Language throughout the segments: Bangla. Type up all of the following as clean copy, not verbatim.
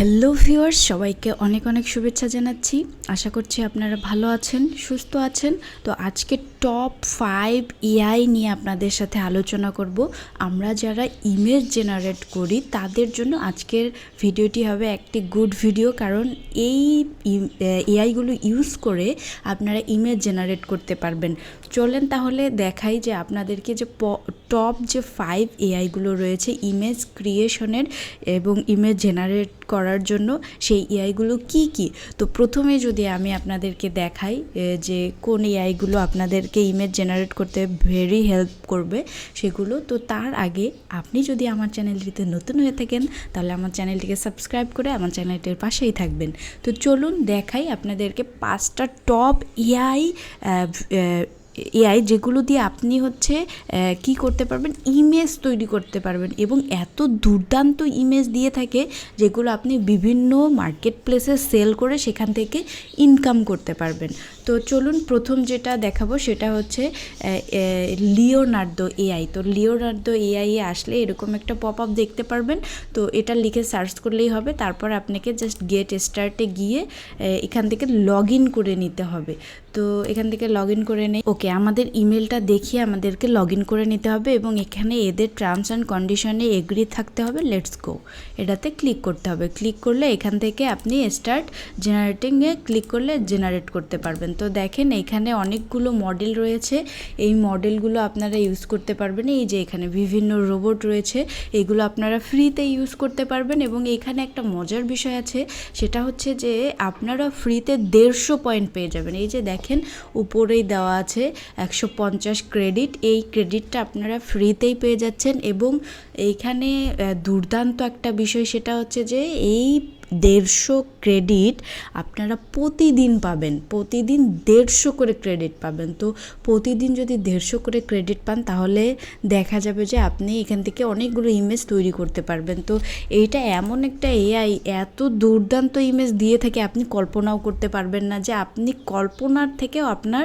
হ্যালো ভিউয়ার্স, সবাইকে অনেক অনেক শুভেচ্ছা জানাচ্ছি। আশা করছি আপনারা ভালো আছেন, সুস্থ আছেন। তো আজকে টপ 5 এআই নিয়ে আপনাদের সাথে আলোচনা করব। আমরা যারা ইমেজ জেনারেট করি তাদের জন্য আজকের ভিডিওটি হবে একটি গুড ভিডিও, কারণ এই এআইগুলো ইউজ করে আপনারা ইমেজ জেনারেট করতে পারবেন। চলেন তাহলে দেখাই যে আপনাদেরকে যে টপ যে 5 এআইগুলো রয়েছে ইমেজ ক্রিয়েশনের এবং ইমেজ জেনারেট করার জন্য, সেই এআইগুলো কি কি। তো প্রথমে যদি আমি আপনাদেরকে দেখাই যে কোন এআইগুলো আপনাদেরকে ইমেজ জেনারেট করতে ভেরি হেল্প করবে সেগুলো, তো তার আগে আপনি যদি আমার চ্যানেলটিতে নতুন হয়ে থাকেন তাহলে আমার চ্যানেলটিকে সাবস্ক্রাইব করে আমার চ্যানেলটির পাশেই থাকবেন। তো চলুন দেখাই আপনাদেরকে 5টা টপ এআই যেগুলো দিয়ে আপনি কি করতে পারবেন, ইমেজ তৈরি করতে পারবেন, এবং এত দুর্দান্ত ইমেজ দিয়ে থাকে যেগুলো আপনি বিভিন্ন মার্কেট প্লেসে সেল করে সেখান থেকে ইনকাম করতে পারবেন। তো চলুন প্রথম যেটা দেখাবো সেটা হচ্ছে লিওনার্দো এআই। তো লিওনার্দো এআই আসলে এরকম একটা পপ আপ দেখতে পারবেন। তো এটা লিখে সার্চ করলেই হবে। তারপর আপনাকে জাস্ট গেট স্টার্টে গিয়ে এখান থেকে লগ ইন করে নিতে হবে। তো এখান থেকে লগ ইন করে নেই। ওকে, আমাদের ইমেলটা দেখিয়ে আমাদেরকে লগ ইন করে নিতে হবে এবং এখানে এদের টার্মস অ্যান্ড কন্ডিশনে এগ্রি থাকতে হবে। লেটস গো, এটাতে ক্লিক করতে হবে। ক্লিক করলে এখান থেকে আপনি স্টার্ট জেনারেটিংয়ে ক্লিক করলে জেনারেট করতে পারবেন। তো দেখেন এখানে অনেকগুলো মডেল রয়েছে, এই মডেলগুলো আপনারা ইউজ করতে পারবেন। এই যে এখানে বিভিন্ন রোবট রয়েছে, এগুলো আপনারা ফ্রিতে ইউজ করতে পারবেন। এবং এখানে একটা মজার বিষয় আছে, সেটা হচ্ছে যে আপনারা ফ্রিতে 150 পয়েন্ট পেয়ে যাবেন। এই যে দেখেন উপরেই দেওয়া আছে 150 ক্রেডিট, এই ক্রেডিটটা আপনারা ফ্রিতেই পেয়ে যাচ্ছেন। এবং এইখানে দুর্দান্ত একটা বিষয়, সেটা হচ্ছে যে এই 150 ক্রেডিট আপনারা প্রতিদিন পাবেন, প্রতিদিন 150 করে ক্রেডিট পাবেন। তো প্রতিদিন যদি 150 করে ক্রেডিট পান তাহলে দেখা যাবে যে আপনি এখান থেকে অনেকগুলো ইমেজ তৈরি করতে পারবেন। তো এইটা এমন একটা এআই, এত দুর্দান্ত ইমেজ দিয়ে থাকে আপনি কল্পনাও করতে পারবেন না, যে আপনি কল্পনার থেকেও আপনার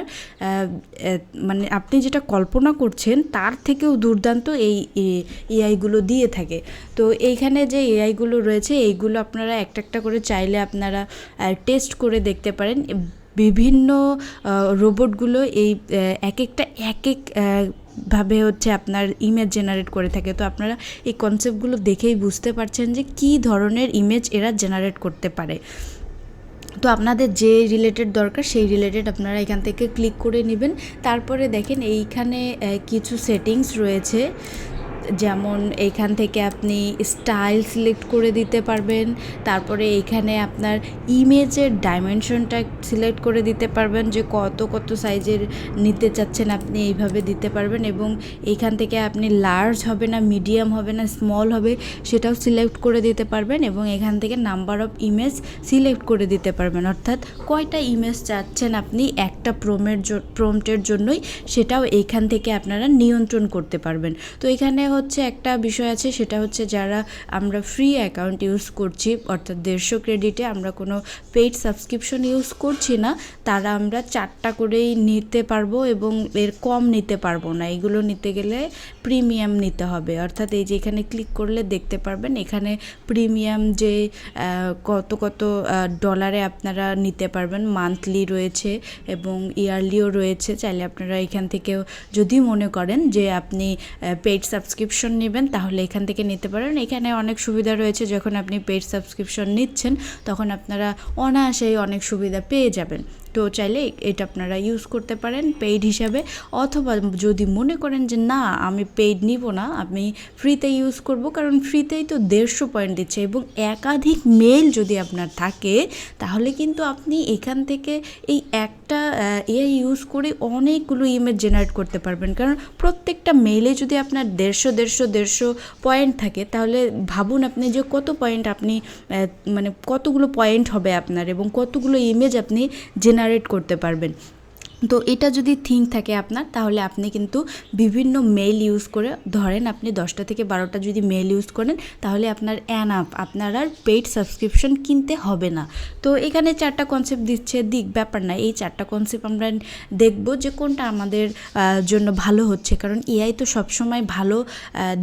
মানে আপনি যেটা কল্পনা করছেন তার থেকেও দুর্দান্ত এই এআইগুলো দিয়ে থাকে। তো এইখানে যে এআইগুলো রয়েছে এইগুলো আপনারা একটা করে চাইলে আপনারা টেস্ট করে দেখতে পারেন। বিভিন্ন রোবটগুলো এই এক ভাবে আপনার ইমেজ জেনারেট করে থাকে। তো আপনারা এই কনসেপ্টগুলো দেখেই বুঝতে পারছেন যে কী ধরনের ইমেজ এরা জেনারেট করতে পারে। তো আপনাদের যে রিলেটেড দরকার সেই রিলেটেড আপনারা এখান থেকে ক্লিক করে নেবেন। তারপরে দেখেন এইখানে কিছু সেটিংস রয়েছে, যেমন এইখান থেকে আপনি স্টাইল সিলেক্ট করে দিতে পারবেন। তারপরে এইখানে আপনার ইমেজের ডাইমেনশনটা সিলেক্ট করে দিতে পারবেন, যে কত সাইজের নিতে চাচ্ছেন আপনি এইভাবে দিতে পারবেন। এবং এইখান থেকে আপনি লার্জ হবে না, মিডিয়াম হবে না, স্মল হবে সেটাও সিলেক্ট করে দিতে পারবেন। এবং এখান থেকে নাম্বার অফ ইমেজ সিলেক্ট করে দিতে পারবেন, অর্থাৎ কয়টা ইমেজ চাচ্ছেন আপনি একটা প্রম্পটের জন্যই, সেটাও এইখান থেকে আপনারা নিয়ন্ত্রণ করতে পারবেন। তো এখানে একটা বিষয় আছে, সেটা হচ্ছে যারা আমরা ফ্রি অ্যাকাউন্ট ইউজ করছি, অর্থাৎ 150 ক্রেডিটে আমরা কোনো পেইড সাবস্ক্রিপশন ইউজ করছি না, তারা আমরা 4টা করেই নিতে পারবো এবং এর কম নিতে পারবো না। এগুলো নিতে গেলে প্রিমিয়াম নিতে হবে। অর্থাৎ এই যে এখানে ক্লিক করলে দেখতে পারবেন এখানে প্রিমিয়াম যে কত ডলারে আপনারা নিতে পারবেন, মান্থলি রয়েছে এবং ইয়ারলিও রয়েছে। চাইলে আপনারা এখান থেকেও যদি মনে করেন যে আপনি পেইড সাবস্ক্রিপশন নেবেন তাহলে এখান থেকে নিতে পারেন। এখানে অনেক সুবিধা রয়েছে, যখন আপনি পেইড সাবস্ক্রিপশন নিচ্ছেন তখন আপনারা অনায়াসেই অনেক সুবিধা পেয়ে যাবেন। তো চাইলে এটা আপনারা ইউজ করতে পারেন পেইড হিসাবে, অথবা যদি মনে করেন যে না আমি পেইড নিব না, আমি ফ্রিতে ইউজ করব, কারণ ফ্রিতেই তো 150 পয়েন্ট দিচ্ছে এবং একাধিক মেল যদি আপনার থাকে তাহলে কিন্তু আপনি এখান থেকে এই একটা এআই ইউজ করে অনেকগুলো ইমেজ জেনারেট করতে পারবেন। কারণ প্রত্যেকটা মেইলে যদি আপনার 150 পয়েন্ট থাকে তাহলে ভাবুন আপনি যে কত পয়েন্ট আপনি মানে কতগুলো পয়েন্ট হবে আপনার এবং কতগুলো ইমেজ আপনি জেনারেট করতে পারবেন। তো এটা যদি থিঙ্ক থাকে আপনার, তাহলে আপনি কিন্তু বিভিন্ন মেল ইউজ করে, ধরেন আপনি 10টা থেকে 12টা যদি মেল ইউজ করেন, তাহলে আপনার এনাফ, আপনার আর পেইড সাবস্ক্রিপশন কিনতে হবে না। তো এখানে 4টা কনসেপ্ট দিচ্ছে, ব্যাপার না, এই 4টা কনসেপ্ট আমরা দেখব যে কোনটা আমাদের জন্য ভালো হচ্ছে। কারণ এআই তো সবসময় ভালো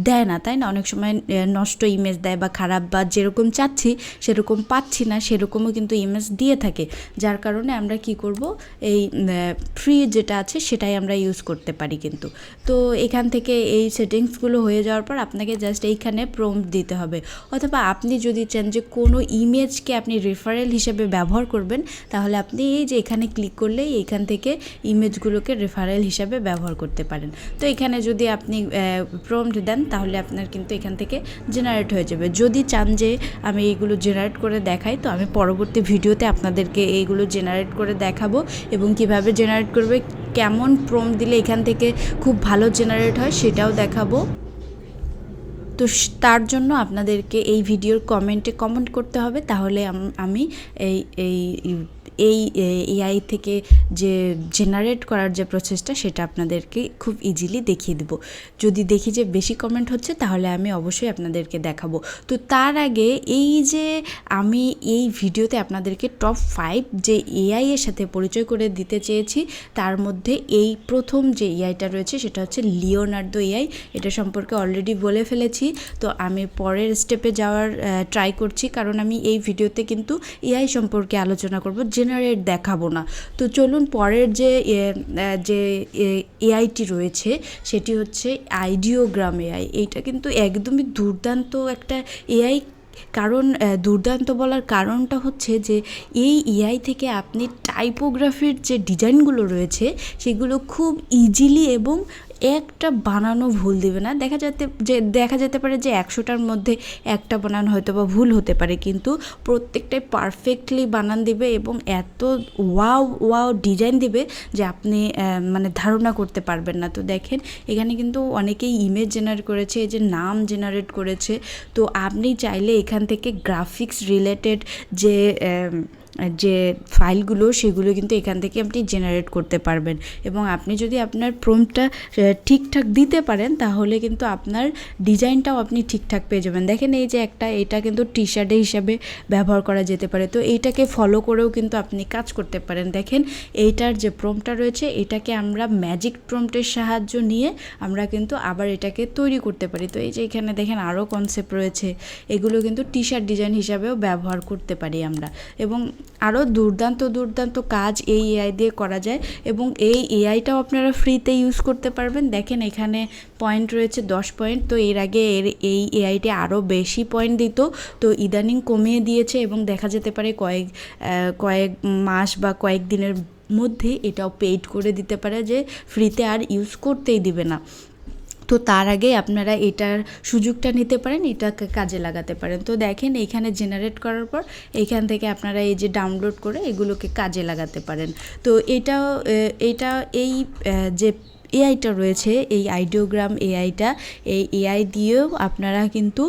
দেয় না, তাই না? অনেক সময় নষ্ট ইমেজ দেয় বা খারাপ, বা যেরকম চাচ্ছি সেরকম পাচ্ছি না সেরকমও কিন্তু ইমেজ দিয়ে থাকে। যার কারণে আমরা কি করব, এই ফ্রি যেটা আছে সেটাই আমরা ইউজ করতে পারি কিন্তু। তো এখান থেকে এই সেটিংসগুলো হয়ে যাওয়ার পর আপনাকে জাস্ট এইখানে প্রম্পট দিতে হবে। অথবা আপনি যদি চান যে কোনো ইমেজকে আপনি রেফারেল হিসেবে ব্যবহার করবেন, তাহলে আপনি এই যে এখানে ক্লিক করলেই এইখান থেকে ইমেজগুলোকে রেফারেল হিসাবে ব্যবহার করতে পারেন। তো এখানে যদি আপনি প্রম্পট দেন, তাহলে আপনার কিন্তু এখান থেকে জেনারেট হয়ে যাবে। যদি চান যে আমি এইগুলো জেনারেট করে দেখাই, তো আমি পরবর্তী ভিডিওতে আপনাদেরকে এইগুলো জেনারেট করে দেখাবো, এবং কিভাবে জেনারেট করবে, কেমন প্রম্পট দিলে এখান থেকে খুব ভালো জেনারেট হয় সেটাও দেখাবো। তো তার জন্য আপনাদেরকে এই ভিডিওর কমেন্টে কমেন্ট করতে হবে, তাহলে আমি এই এআই থেকে যে জেনারেট করার যে প্রসেসটা সেটা আপনাদেরকে খুব ইজিলি দেখিয়ে দেব। যদি দেখি যে বেশি কমেন্ট হচ্ছে, তাহলে আমি অবশ্যই আপনাদেরকে দেখাবো। তো তার আগে এই যে আমি এই ভিডিওতে আপনাদেরকে টপ 5 যে এআই এর সাথে পরিচয় করে দিতে চেয়েছি, তার মধ্যে এই প্রথম যে এআইটা রয়েছে সেটা হচ্ছে লিওনার্দো এআই। এটা সম্পর্কে অলরেডি বলে ফেলেছি, তো আমি পরের স্টেপে যাওয়ার ট্রাই করছি, কারণ আমি এই ভিডিওতে কিন্তু এআই সম্পর্কে আলোচনা করব, জেনারেট দেখাবো না। তো চলুন, পরের যে এআইটি রয়েছে সেটি হচ্ছে আইডিওগ্রাম এআই। এইটা কিন্তু একদমই দুর্দান্ত একটা এআই। কারণ দুর্দান্ত বলার কারণটা হচ্ছে যে এই এআই থেকে আপনি টাইপোগ্রাফির যে ডিজাইনগুলো রয়েছে সেগুলো খুব ইজিলি এবং একটা বানানো ভুল দেবে না। দেখা যেতে পারে যে 100টার মধ্যে একটা বানান হয়তো বা ভুল হতে পারে, কিন্তু প্রত্যেকটাই পারফেক্টলি বানান দিবে এবং এত ওয়াও ডিজাইন দিবে যে আপনি মানে ধারণা করতে পারবেন না। তো দেখেন, এখানে কিন্তু অনেকেই ইমেজ জেনারেট করেছে, এই যে নাম জেনারেট করেছে। তো আপনি চাইলে এখান থেকে গ্রাফিক্স রিলেটেড যে ফাইলগুলো, সেগুলো কিন্তু এখান থেকে আপনি জেনারেট করতে পারবেন। এবং আপনি যদি আপনার প্রম্পটটা ঠিকঠাক দিতে পারেন, তাহলে কিন্তু আপনার ডিজাইনটাও আপনি ঠিকঠাক পেয়ে যাবেন। দেখেন, এই যে এটা কিন্তু টি শার্টে হিসাবে ব্যবহার করা যেতে পারে। তো এইটাকে ফলো করেও কিন্তু আপনি কাজ করতে পারেন। দেখেন, এইটার যে প্রম্পটটা রয়েছে, এটাকে আমরা ম্যাজিক প্রম্পটের সাহায্য নিয়ে আমরা কিন্তু আবার এটাকে তৈরি করতে পারি। তো এই যে এখানে দেখেন আরও কনসেপ্ট রয়েছে, এগুলো কিন্তু টি শার্ট ডিজাইন হিসাবেও ব্যবহার করতে পারি আমরা। এবং আরও দুর্দান্ত কাজ এই এআই দিয়ে করা যায়, এবং এই এআইটাও আপনারা ফ্রিতে ইউজ করতে পারবেন। দেখেন, এখানে পয়েন্ট রয়েছে 10 পয়েন্ট। তো এর আগে এই এআইটি আরও বেশি পয়েন্ট দিত, তো ইদানিং কমিয়ে দিয়েছে, এবং দেখা যেতে পারে কয়েক মাস বা কয়েক দিনের মধ্যে এটাও পেইড করে দিতে পারে, যে ফ্রিতে আর ইউজ করতেই দিবে না। তো তার আগে আপনারা এটার সুযোগটা নিতে পারেন, এটাকে কাজে লাগাতে পারেন। তো দেখেন, এইখানে জেনারেট করার পর এইখান থেকে আপনারা এই যে ডাউনলোড করে এগুলোকে কাজে লাগাতে পারেন। তো এটা এই যে এআইটা রয়েছে, এই আইডিওগ্রাম এআইটা, এই এআই দিয়েও আপনারা কিন্তু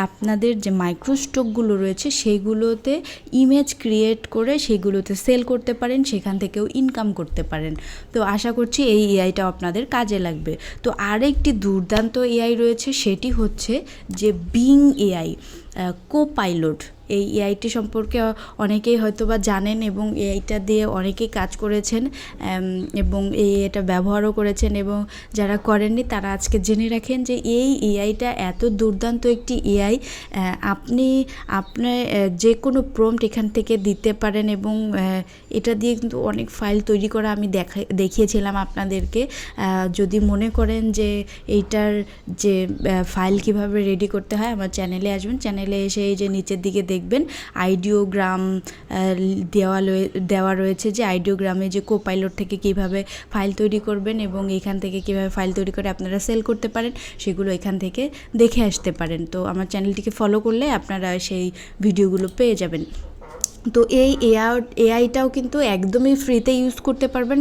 আপনাদের যে মাইক্রোস্টকগুলো রয়েছে সেইগুলোতে ইমেজ ক্রিয়েট করে সেগুলোতে সেল করতে পারেন, সেখান থেকেও ইনকাম করতে পারেন। তো আশা করছি এই এআইটাও আপনাদের কাজে লাগবে। তো আরেকটি দুর্দান্ত এআই রয়েছে, সেটি হচ্ছে যে বিং এআই কোপাইলট। এই এআইটি সম্পর্কে অনেকেই হয়তো বা জানেন, এবং এইটা দিয়ে অনেকেই কাজ করেছেন এবং এটা ব্যবহারও করেছেন, এবং যারা করেননি তারা আজকে জেনে রাখেন যে এই এআইটা এত দুর্দান্ত একটি এআই। আপনি আপনার যে কোনো প্রম্পট এখান থেকে দিতে পারেন, এবং এটা দিয়ে কিন্তু অনেক ফাইল তৈরি করা আমি দেখিয়েছিলাম আপনাদেরকে। যদি মনে করেন যে এইটার যে ফাইল কিভাবে রেডি করতে হয়, আমার চ্যানেলে আসবেন, চ্যানেলে এসে এই যে নিচের দিকে দেখবেন আইডিওগ্রাম দেওয়া রয়েছে, যে আইডিওগ্রামে যে কোপাইলট থেকে কিভাবে ফাইল তৈরি করবেন এবং এখান থেকে কিভাবে ফাইল তৈরি করে আপনারা সেল করতে পারেন, সেগুলো এখান থেকে দেখে আসতে পারেন। তো আমার চ্যানেলটিকে ফলো করলে আপনারা সেই ভিডিওগুলো পেয়ে যাবেন। তো এই এআইটাও কিন্তু একদমই ফ্রিতে ইউজ করতে পারবেন,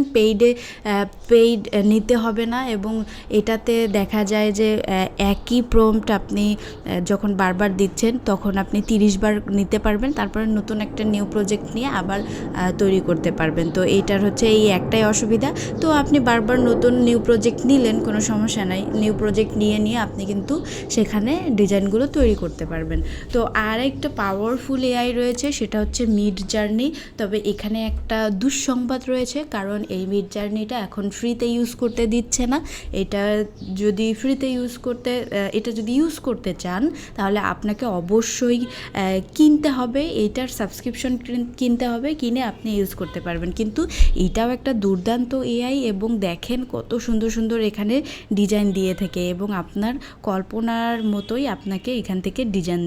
পেইড নিতে হবে না। এবং এটাতে দেখা যায় যে একই প্রম্পট আপনি যখন বারবার দিচ্ছেন তখন আপনি 30 বার নিতে পারবেন, তারপরে নতুন একটা নিউ প্রজেক্ট নিয়ে আবার তৈরি করতে পারবেন। তো এইটার হচ্ছে এই একটাই অসুবিধা। তো আপনি বারবার নতুন নিউ প্রজেক্ট নিলেন, কোনো সমস্যা নাই, নিউ প্রজেক্ট নিয়ে আপনি কিন্তু সেখানে ডিজাইনগুলো তৈরি করতে পারবেন। তো আর একটা পাওয়ারফুল এআই রয়েছে, সেটা হচ্ছে মিড জার্নি। তবে এখানে একটা দুঃসংবাদ রয়েছে, কারণ এই মিড জার্নিটা এখন ফ্রিতে ইউজ করতে দিচ্ছে না। এটা যদি ইউজ করতে চান তাহলে আপনাকে অবশ্যই কিনতে হবে, এইটার সাবস্ক্রিপশন কিনতে হবে, কিনে আপনি ইউজ করতে পারবেন। কিন্তু এটাও একটা দুর্দান্ত এআই, এবং দেখেন কত সুন্দর সুন্দর এখানে ডিজাইন দিয়ে থাকে, এবং আপনার কল্পনার মতোই আপনাকে এখান থেকে ডিজাইন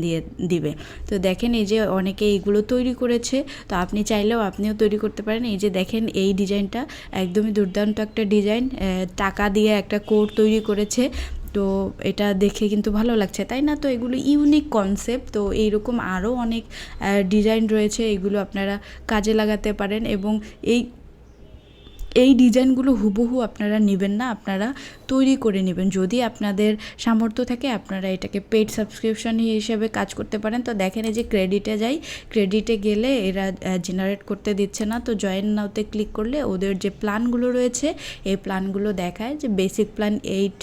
দিবে। তো দেখেন এই যে অনেকে এইগুলো তৈরি করেছে, তো আপনি চাইলেও আপনিও তৈরি করতে পারেন। এই যে দেখেন এই ডিজাইনটা একদমই দুর্দান্ত একটা ডিজাইন, টাকা দিয়ে একটা কোড তৈরি করেছে। তো এটা দেখে কিন্তু ভালো লাগছে, তাই না? তো এগুলো ইউনিক কনসেপ্ট। তো এইরকম আরও অনেক ডিজাইন রয়েছে, এগুলো আপনারা কাজে লাগাতে পারেন। এবং এই ডিজাইনগুলো হুবহু আপনারা নেবেন না, আপনারা তৈরি করে নেবেন। যদি আপনাদের সামর্থ্য থাকে আপনারা এটাকে পেড সাবস্ক্রিপশন হিসেবে কাজ করতে পারেন। তো দেখেন এই যে ক্রেডিটে গেলে এরা জেনারেট করতে দিচ্ছে না। তো জয়েন নাওতে ক্লিক করলে ওদের যে প্ল্যানগুলো রয়েছে এই প্ল্যানগুলো দেখায় যে বেসিক প্ল্যান $8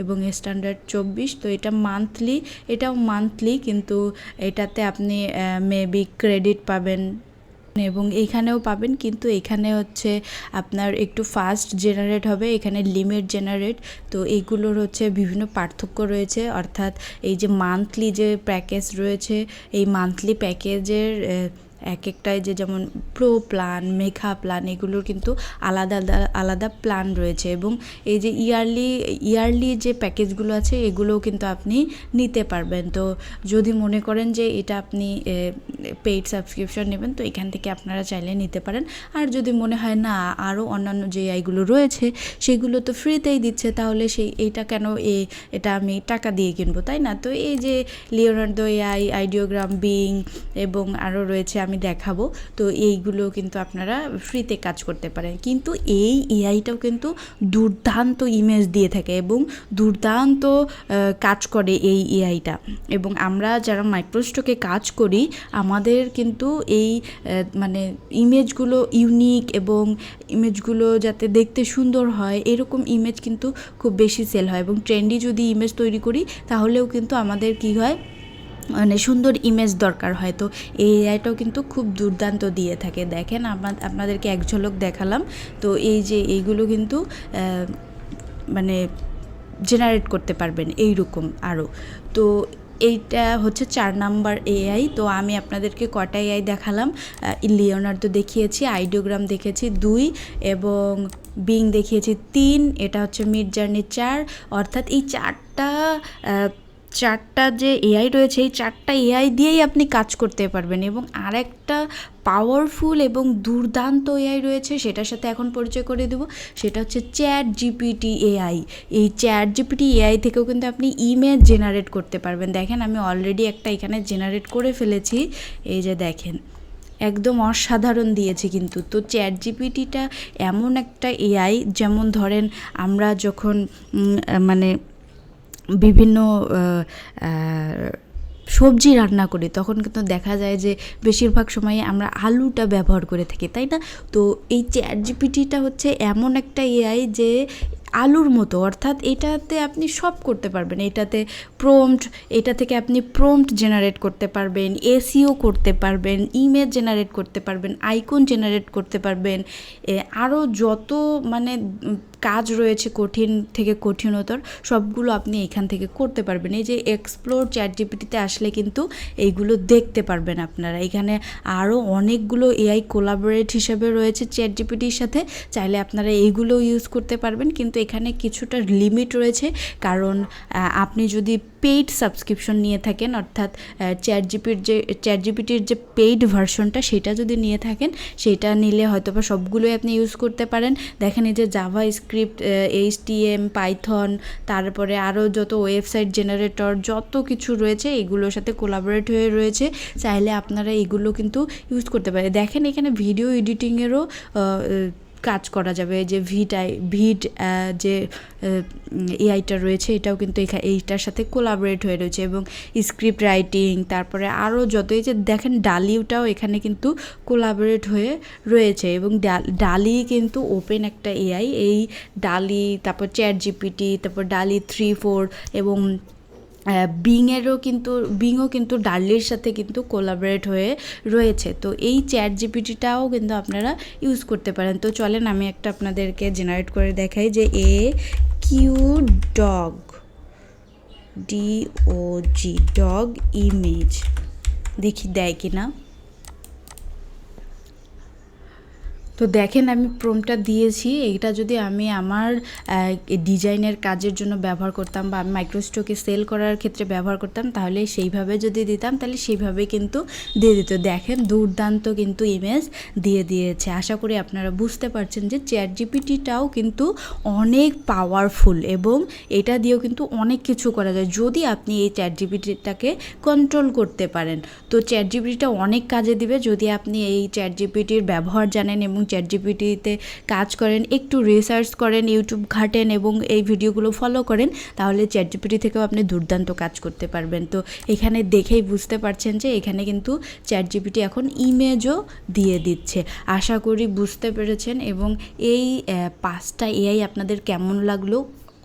এবং স্ট্যান্ডার্ড 24। তো এটাও মান্থলি, কিন্তু এটাতে আপনি মেবি ক্রেডিট পাবেন এবং এইখানেও পাবেন, কিন্তু এখানে হচ্ছে আপনার একটু ফাস্ট জেনারেট হবে, এখানে লিমিট জেনারেট। তো এইগুলোর হচ্ছে বিভিন্ন পার্থক্য রয়েছে, অর্থাৎ এই যে মান্থলি যে প্যাকেজ রয়েছে, এই মান্থলি প্যাকেজের এক একটায় যেমন প্রো প্ল্যান, মেঘা প্ল্যান, এগুলোর কিন্তু আলাদা প্ল্যান রয়েছে। এবং এই যে ইয়ারলি যে প্যাকেজগুলো আছে এগুলোও কিন্তু আপনি নিতে পারবেন। তো যদি মনে করেন যে এটা আপনি পেইড সাবস্ক্রিপশন নেবেন, তো এখান থেকে আপনারা চাইলে নিতে পারেন। আর যদি মনে হয় না আরও অন্যান্য যে এআইগুলো রয়েছে সেগুলো তো ফ্রিতেই দিচ্ছে, তাহলে এইটা কেন এটা আমি টাকা দিয়ে কিনবো, তাই না? তো এই যে লিওনার্দো এআই, আইডিওগ্রাম, বিং এবং আরও রয়েছে, আমি দেখাবো। তো এইগুলো কিন্তু আপনারা ফ্রিতে কাজ করতে পারেন। কিন্তু এই এআইটাও কিন্তু দুর্দান্ত ইমেজ দিয়ে থাকে এবং দুর্দান্ত কাজ করে এই এআইটা। এবং আমরা যারা মাইক্রোস্টকে কাজ করি আমাদের কিন্তু এই মানে ইমেজগুলো ইউনিক এবং ইমেজগুলো যাতে দেখতে সুন্দর হয় এরকম ইমেজ কিন্তু খুব বেশি সেল হয়। এবং ট্রেন্ডি যদি ইমেজ তৈরি করি তাহলেও কিন্তু আমাদের কি হয়, মানে সুন্দর ইমেজ দরকার হয়। তো এই এআইটাও কিন্তু খুব দুর্দান্ত দিয়ে থাকে। দেখেন আপনাদেরকে এক ঝলক দেখালাম। তো এই যে এইগুলো কিন্তু মানে জেনারেট করতে পারবেন এইরকম আরও। তো এইটা হচ্ছে 4 নাম্বার এআই। তো আমি আপনাদেরকে কটা এআই দেখালাম, লিওনার্দো দেখিয়েছি, আইডিওগ্রাম দেখেছি 2 এবং বিং দেখিয়েছি 3, এটা হচ্ছে মিড জার্নি 4। অর্থাৎ এই চারটা যে এআই রয়েছে এই 4টা এআই দিয়েই আপনি কাজ করতে পারবেন। এবং আরেকটা পাওয়ারফুল এবং দুর্দান্ত এআই রয়েছে, সেটার সাথে এখন পরিচয় করে দেবো, সেটা হচ্ছে ChatGPT এআই। এই ChatGPT এআই থেকেও কিন্তু আপনি ইমেজ জেনারেট করতে পারবেন। দেখেন আমি অলরেডি একটা এখানে জেনারেট করে ফেলেছি, এই যে দেখেন একদম অসাধারণ দিয়েছে কিন্তু। তো ChatGPTটা এমন একটা এআই, যেমন ধরেন আমরা যখন মানে বিভিন্ন সবজি রান্না করি তখন কিন্তু দেখা যায় যে বেশিরভাগ সময়ে আমরা আলুটা ব্যবহার করে থাকি, তাই না? তো এই ChatGPTটা হচ্ছে এমন একটা এআই যে আলুর মতো, অর্থাৎ এটাতে আপনি সব করতে পারবেন। এটা থেকে আপনি প্রম্পট জেনারেট করতে পারবেন, এসইও করতে পারবেন, ইমেজ জেনারেট করতে পারবেন, আইকন জেনারেট করতে পারবেন, আরও যত মানে কাজ রয়েছে কঠিন থেকে কঠিনতর সবগুলো আপনি এখান থেকে করতে পারবেন। এই যে এক্সপ্লোর ChatGPTতে আসলে কিন্তু এইগুলো দেখতে পারবেন আপনারা। এখানে আরও অনেকগুলো এআই কোলাবোরেট হিসেবে রয়েছে ChatGPTর সাথে, চাইলে আপনারা এইগুলো ইউজ করতে পারবেন। কিন্তু এখানে কিছুটা লিমিট রয়েছে, কারণ আপনি যদি পেইড সাবস্ক্রিপশন নিয়ে থাকেন, অর্থাৎ ChatGPTর যে পেইড ভার্সনটা সেটা যদি নিয়ে থাকেন, সেটা নিলে হয়তো বা সবগুলোই আপনি ইউজ করতে পারেন। দেখেন এই যে জাভা স্ক্রিপ্ট, HTML, পাইথন, তারপরে আরও যত ওয়েবসাইট জেনারেটর যত কিছু রয়েছে এগুলোর সাথে কোলাবোরেট হয়ে রয়েছে। চাইলে আপনারা এগুলো কিন্তু ইউজ করতে পারেন। দেখেন এখানে ভিডিও এডিটিংয়েরও কাজ করা যাবে, যে ভিড যে এআইটা রয়েছে এটাও কিন্তু এইটার সাথে কোলাবোরেট হয়ে রয়েছে, এবং স্ক্রিপ্ট রাইটিং, তারপরে আরও যত এই যে দেখেন ডালিউটাও এখানে কিন্তু কোলাবোরেট হয়ে রয়েছে। এবং ডালি কিন্তু ওপেন একটা এআই, এই ডালি, তারপর ChatGPT, তারপর ডালি 3-4 এবং বিংও কিন্তু ডালির সাথে কিন্তু কোলাবোরেট হয়ে রয়েছে। তো এই ChatGPTটাও কিন্তু আপনারা ইউজ করতে পারেন। তো চলেন আমি একটা আপনাদেরকে জেনারেট করে দেখাই, যে ডগ ইমেজ, দেখি দেয় কিনা। তো দেখেন আমি প্রম্পটটা দিয়েছি, এইটা যদি আমি আমার ডিজাইনের কাজের জন্য ব্যবহার করতাম বা আমি মাইক্রোস্টকে সেল করার ক্ষেত্রে ব্যবহার করতাম, তাহলে সেইভাবে যদি দিতাম তাহলে সেইভাবে কিন্তু দিয়ে দিত। দেখেন দুর্দান্ত কিন্তু ইমেজ দিয়ে দিয়েছে। আশা করি আপনারা বুঝতে পারছেন যে ChatGPTটাও কিন্তু অনেক পাওয়ারফুল, এবং এটা দিয়েও কিন্তু অনেক কিছু করা যায় যদি আপনি এই ChatGPTটাকে কন্ট্রোল করতে পারেন। তো ChatGPTটা অনেক কাজে দিবে যদি আপনি এই ChatGPTর ব্যবহার জানেন এবং ChatGPTতে কাজ করেন, একটু রিসার্চ করেন, ইউটিউব ঘাটেন এবং এই ভিডিওগুলো ফলো করেন, তাহলে ChatGPT থেকেও আপনি দুর্দান্ত কাজ করতে পারবেন। তো এখানে দেখেই বুঝতে পারছেন যে এখানে কিন্তু ChatGPT এখন ইমেজও দিয়ে দিচ্ছে। আশা করি বুঝতে পেরেছেন, এবং এই 5টা এআই আপনাদের কেমন লাগলো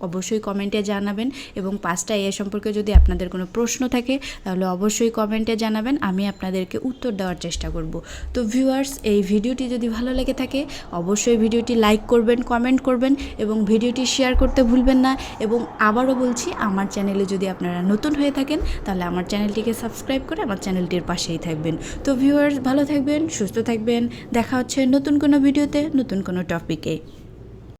অবশ্যই কমেন্টে জানাবেন, এবং 5টা এআই সম্পর্কে যদি আপনাদের কোনো প্রশ্ন থাকে তাহলে অবশ্যই কমেন্টে জানাবেন, আমি আপনাদেরকে উত্তর দেওয়ার চেষ্টা করব। তো ভিউয়ার্স, এই ভিডিওটি যদি ভালো লেগে থাকে অবশ্যই ভিডিওটি লাইক করবেন, কমেন্ট করবেন এবং ভিডিওটি শেয়ার করতে ভুলবেন না। এবং আবারও বলছি, আমার চ্যানেলে যদি আপনারা নতুন হয়ে থাকেন তাহলে আমার চ্যানেলটিকে সাবস্ক্রাইব করে আমার চ্যানেলটির পাশেই থাকবেন। তো ভিউয়ার্স, ভালো থাকবেন, সুস্থ থাকবেন, দেখা হচ্ছে নতুন কোনো ভিডিওতে, নতুন কোনো টপিকে।